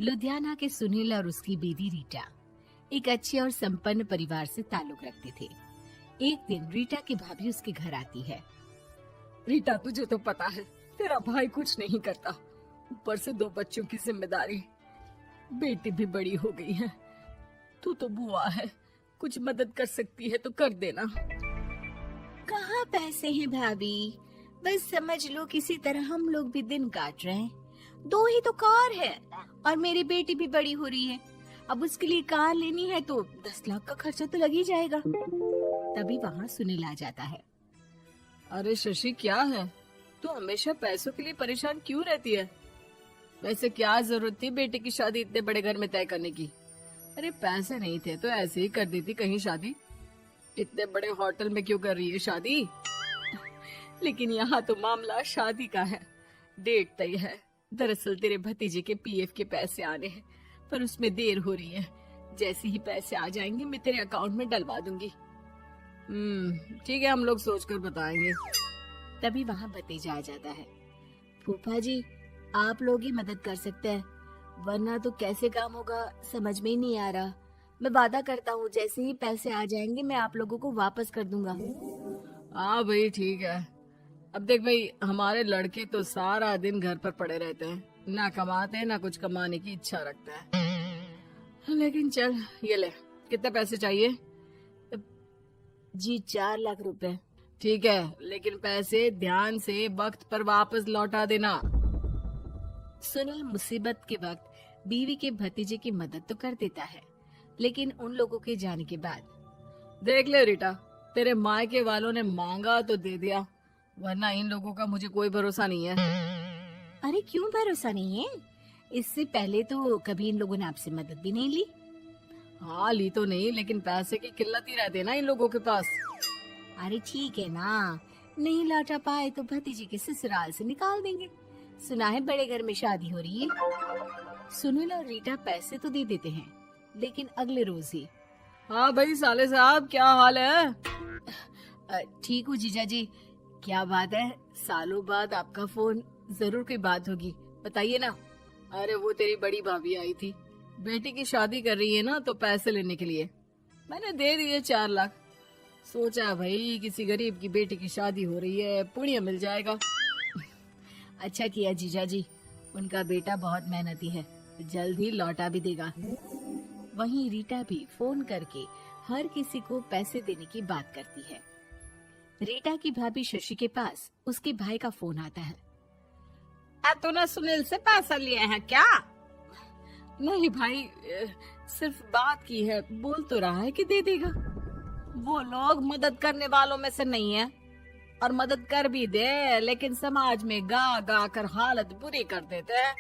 लुधियाना के सुनील और उसकी बीवी रीटा एक अच्छे और संपन्न परिवार से ताल्लुक रखते थे। एक दिन रीटा की भाभी उसके घर आती है। रीटा, तुझे तो पता है तेरा भाई कुछ नहीं करता, ऊपर से 2 बच्चों की जिम्मेदारी, बेटी भी बड़ी हो गई है। तू तो बुआ है, कुछ मदद कर सकती है तो कर देना। कहाँ पैसे हैं भाभी, बस समझ लो किसी तरह हम लोग भी दिन काट रहे हैं। 2 ही तो कार है और मेरी बेटी भी बड़ी हो रही है। अब उसके लिए कार लेनी है तो 10 लाख का खर्चा तो लग ही जाएगा। तभी वहाँ सुनील आ जाता है। अरे शशि, क्या है, तू हमेशा पैसों के लिए परेशान क्यों रहती है? वैसे क्या जरूरत थी बेटी की शादी इतने बड़े घर में तय करने की? अरे पैसे नहीं थे तो ऐसे ही कर देती कहीं शादी। इतने बड़े होटल में क्यों कर रही है शादी? लेकिन यहाँ तो मामला शादी का है, डेट तय है। दरअसल तेरे भतीजे के पीएफ के पैसे आने हैं, पर उसमें देर हो रही है। जैसे ही पैसे आ जाएंगे मैं तेरे अकाउंट में डलवा दूंगी। ठीक है, हम लोग सोचकर बताएंगे। तभी वहाँ भतीजा आ जाता है। फूफा जी, आप लोग ही मदद कर सकते हैं, वरना तो कैसे काम होगा समझ में ही नहीं आ रहा। मैं वादा करता हूँ जैसे ही पैसे आ जाएंगे मैं आप लोगों को वापस कर दूंगा। हाँ भाई, ठीक है। अब देख भाई, हमारे लड़के तो सारा दिन घर पर पड़े रहते हैं, ना कमाते हैं ना कुछ कमाने की इच्छा रखते हैं। लेकिन चल, ये ले, कितने पैसे चाहिए? जी 4 लाख रुपए। ठीक है, लेकिन पैसे ध्यान से वक्त पर वापस लौटा देना। सुनील मुसीबत के वक्त बीवी के भतीजे की मदद तो कर देता है, लेकिन उन लोगों के जाने के बाद देख ले रीटा, तेरे मायके वालों ने मांगा तो दे दिया, वरना इन लोगों का मुझे कोई भरोसा नहीं है। अरे क्यों भरोसा नहीं है? इससे पहले तो कभी इन लोगों ने आपसे मदद भी नहीं ली। हाँ, ली तो नहीं, लेकिन पैसे की किल्लत ही रहती है ना इन लोगों के पास। अरे ठीक है ना, नहीं लौटा पाए तो भतीजे के ससुराल से निकाल देंगे। सुना है बड़े घर में शादी हो रही है। सुनील और रीटा पैसे तो दे देते हैं, लेकिन अगले रोज ही। हाँ भाई साले साहब, क्या हाल है? ठीक हूँ जीजा जी। क्या बात है, सालों बाद आपका फोन, जरूर कोई बात होगी, बताइए ना। अरे वो तेरी बड़ी भाभी आई थी, बेटी की शादी कर रही है ना, तो पैसे लेने के लिए मैंने दे दिए 4 लाख। सोचा भाई किसी गरीब की बेटी की शादी हो रही है, पुण्य मिल जाएगा। अच्छा किया जीजा जी, उनका बेटा बहुत मेहनती है, जल्द ही लौटा भी देगा। वहीं रीटा भी फोन करके हर किसी को पैसे देने की बात करती है। रीटा की भाभी शशि के पास उसके भाई का फोन आता है। तूने सुनील से पैसा लिया है क्या? नहीं भाई, सिर्फ बात की है, बोल तो रहा है कि दे देगा। वो लोग मदद करने वालों में से नहीं है, और मदद कर भी दे लेकिन समाज में गा गा कर हालत बुरी कर देते हैं।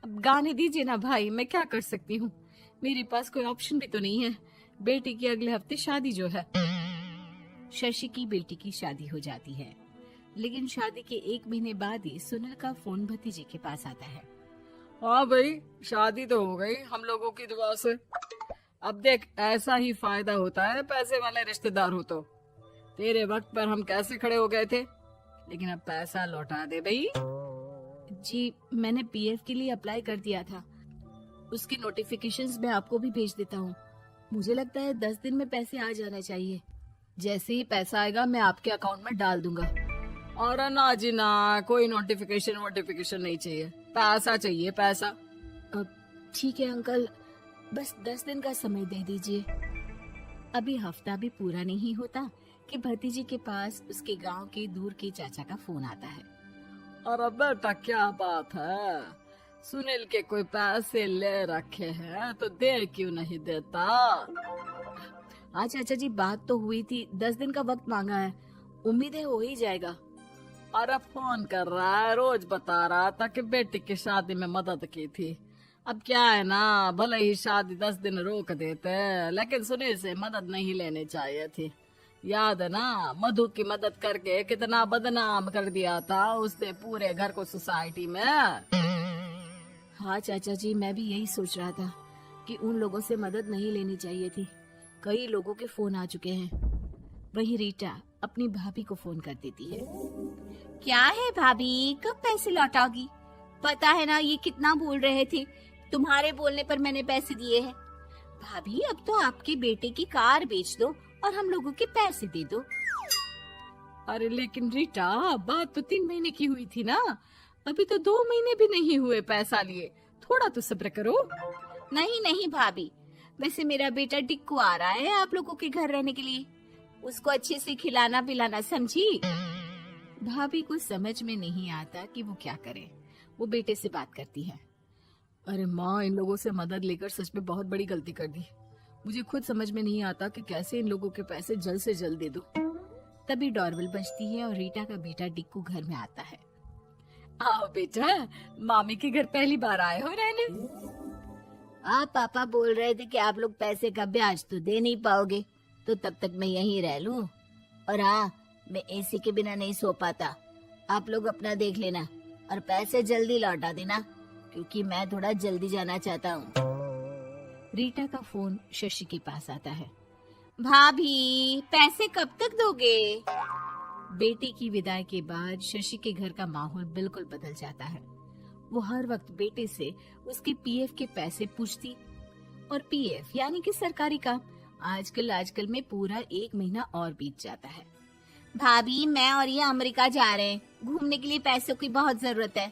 अब गाने दीजिए ना भाई, मैं क्या कर सकती हूँ, मेरे पास कोई ऑप्शन भी तो नहीं है। बेटी की अगले हफ्ते शादी जो है। शशि की बेटी की शादी हो जाती है, लेकिन शादी के 1 महीने बाद ही सुनील का फोन भतीजे के पास आता है। हाँ भाई, शादी तो हो गई हम लोगों की दुआ से। अब देख, ऐसा ही फायदा होता है पैसे वाले रिश्तेदार हो तो। तेरे वक्त पर हम कैसे खड़े हो गए थे, लेकिन अब पैसा लौटा दे भाई। जी, मैंने पीएफ के लिए अप्लाई कर दिया था, उसकी नोटिफिकेशंस मैं आपको भी भेज देता हूँ। मुझे लगता है 10 दिन में पैसे आ जाना चाहिए। जैसे ही पैसा आएगा मैं आपके अकाउंट में डाल दूंगा। और ना जी ना, कोई नोटिफिकेशन नहीं चाहिए, पैसा चाहिए, पैसा। ठीक है अंकल, बस 10 दिन का समय दे दीजिए। अभी हफ्ता भी पूरा नहीं होता कि भतीजे के पास उसके गांव के दूर के चाचा का फोन आता है। अरे बेटा, क्या बात है, सुनील के कोई पैसे ले रखे हैं तो दे क्यों नहीं देता? हाँ चाचा जी, बात तो हुई थी, 10 दिन का वक्त मांगा है, उम्मीद है हो ही जाएगा। अरे फोन कर रहा है, रोज बता रहा था कि बेटी की शादी में मदद की थी। अब क्या है ना, भले ही शादी 10 दिन रोक देते, लेकिन सुनील से मदद नहीं लेनी चाहिए थी। याद है ना, मधु की मदद करके कितना बदनाम कर दिया था उसने पूरे घर को सोसाइटी में। हाँ चाचा जी, मैं भी यही सोच रहा था कि उन लोगों से मदद नहीं लेनी चाहिए थी। कई लोगों के फोन आ चुके हैं। वहीं रीटा अपनी भाभी को फोन कर देती है। क्या है भाभी, कब पैसे लौटाओगी? पता है ना ये कितना बोल रहे थे, तुम्हारे बोलने पर मैंने पैसे दिए हैं। भाभी अब तो आपके बेटे की कार बेच दो और हम लोगों के पैसे दे दो। अरे लेकिन रीटा, बात तो 3 महीने की हुई थी ना, अभी तो 2 महीने भी नहीं हुए पैसा लिए, थोड़ा तो सब्र करो। नहीं नहीं भाभी, वैसे मेरा बेटा टिक्कू आ रहा है आप लोगों के घर रहने के लिए, उसको अच्छे से खिलाना पिलाना, समझी? भाभी को समझ में नहीं आता कि वो क्या करे। वो बेटे से बात करती है। अरे माँ, इन लोगों से मदद लेकर सच में बहुत बड़ी गलती कर दी। मुझे खुद समझ में नहीं आता कि कैसे इन लोगों के पैसे जल्द से जल्द दे दूं। तभी डोरबेल बजती है और रीटा का बेटा टिक्कू घर में आता है। आओ बेटा, मामी के घर पहली बार आए हो रहने? आप पापा बोल रहे थे कि आप लोग पैसे का ब्याज तो दे नहीं पाओगे, तो तब तक मैं यहीं रह लूं। और हाँ, मैं एसी के बिना नहीं सो पाता। आप लोग अपना देख लेना और पैसे जल्दी लौटा देना, क्योंकि मैं थोड़ा जल्दी जाना चाहता हूँ। रीटा का फोन शशि के पास आता है। भाभी, पैसे कब तक दोगे? बेटे की विदाई के बाद शशि के घर का माहौल बिल्कुल बदल जाता है। वो हर वक्त बेटे से उसके पीएफ के पैसे पूछती, और पीएफ यानी कि सरकारी काम। आजकल में पूरा 1 महीना और बीत जाता है। भाभी, मैं और ये अमेरिका जा रहे हैं, घूमने के लिए पैसों की बहुत जरूरत है।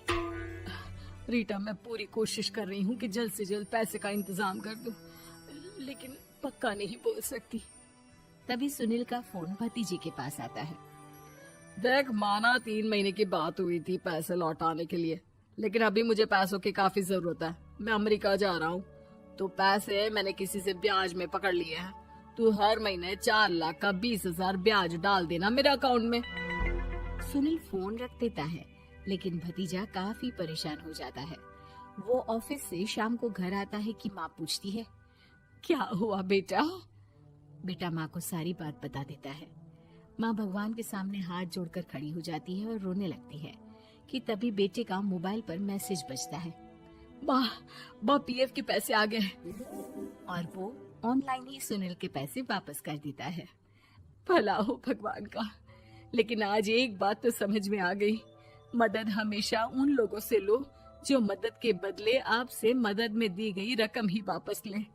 रीटा, मैं पूरी कोशिश कर रही हूँ कि जल्द से जल्द पैसे का इंतजाम कर दूं, लेकिन पक्का नहीं बोल सकती। तभी सुनील का फोन भतीजे के पास आता है। देख माना 3 महीने की बात हुई थी पैसे लौटाने के लिए, लेकिन अभी मुझे पैसों की काफी जरूरत है। मैं अमेरिका जा रहा हूँ, तो पैसे मैंने किसी से ब्याज में पकड़ लिए हैं। तू हर महीने 4 लाख का 20,000 ब्याज डाल देना मेरे अकाउंट में। सुनील फोन रख देता है, लेकिन भतीजा काफी परेशान हो जाता है। वो ऑफिस से शाम को घर आता है कि माँ पूछती है, क्या हुआ बेटा? बेटा माँ को सारी बात बता देता है। माँ भगवान के सामने हाथ जोड़कर खड़ी हो जाती है और रोने लगती है कि तभी बेटे का मोबाइल पर मैसेज बजता है। माँ, पीएफ के पैसे आ गए। और वो ऑनलाइन ही सुनील के पैसे वापस कर देता है। भला हो भगवान का। लेकिन आज एक बात तो समझ में आ गई, मदद हमेशा उन लोगों से लो जो मदद के बदले आपसे मदद में दी गई रकम ही वापस लें,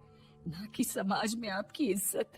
ना कि समाज में आपकी इज्जत।